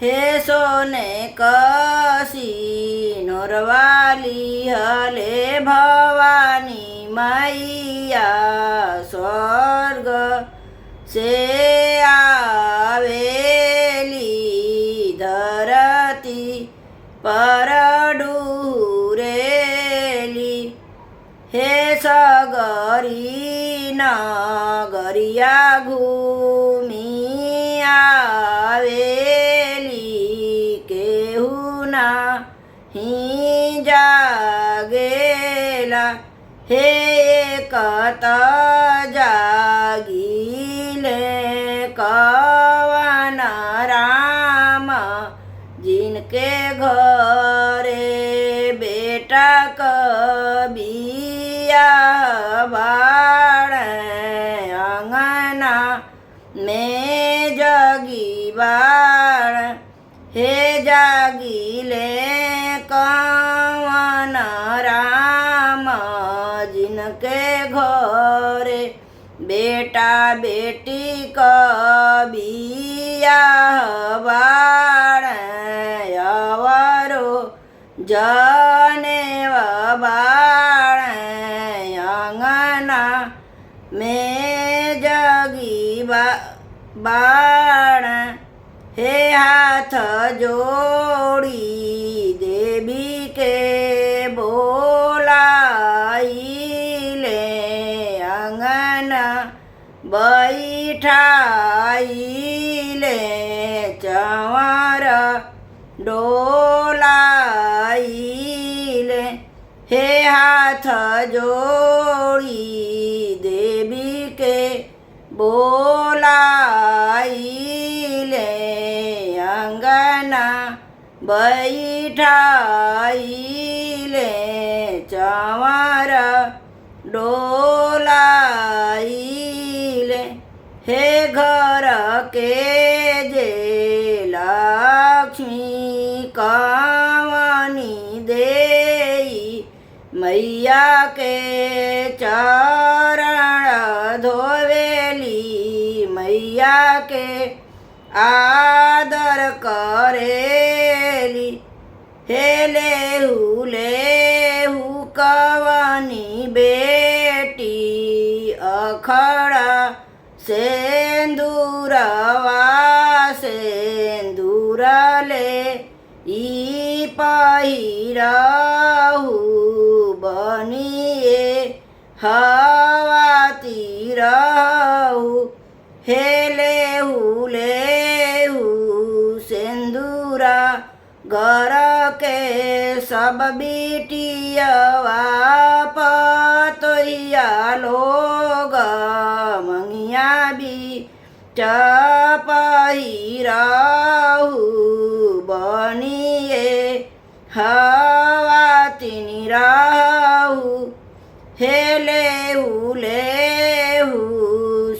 हे सोने कसी नोरवाली हले भवानी मैया स्वर्ग से आवेली धरती पर डूरेली। हे सगरी नगरिया घूमी आवेली केहू नहीं जागेला। हे एकत जागीले कवन राम जिनके घरे बेटा कबिया बाड़े अंगना में जगी बाड़। हे जागीले कवन राम जिनके घरे बेटा बेटी कबिया बाड़े अवरो जनेव बाड़े अंगना में जगी बाड़। हे हाथ जोड़ी देवी के बोलाइले अंगना बैठाइले चंवर डोलाइले। हे हाथ जोड़ी देवी के बोलाइले अंगना बैठाइले चंवर डोलाइले। हे घर के जे लक्ष्मी कवनी देई मैया के चरण धोवेली मैया के आदर करेली। हे लेहू कवनी बेटी अखड़ा सेंदूरवा सेंदूर ले ई पहिरहु बनिए हवाती रहू। हे लेहू सेंदूरा घर के सब बिटियवा पतोहिया लोग मंगिया भी पहिरहु बनिए हवाती रहू। हे लेहू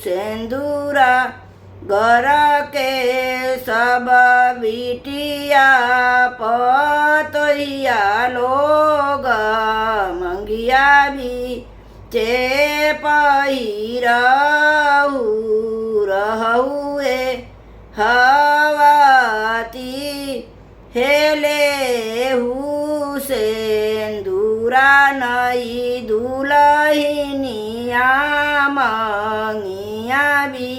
सेंदूरा घर के सब बिटिया पतोहिया लोग मंगिया भी पहिरहु रहुए हवाती। हे लेहू सेंदूरा नई दुलहिनिया मंगिया भी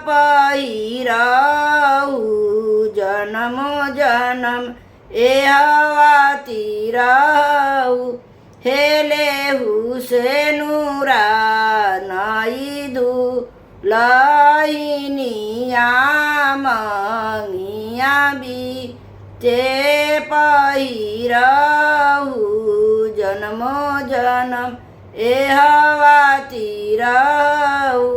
पहिरहु जन्म जन्म एहवाती रहू। हे लेहू सेनुरा नई दुलहिनिया मंगिया भी पहिरहु जन्म जन्म एहवाती रहू।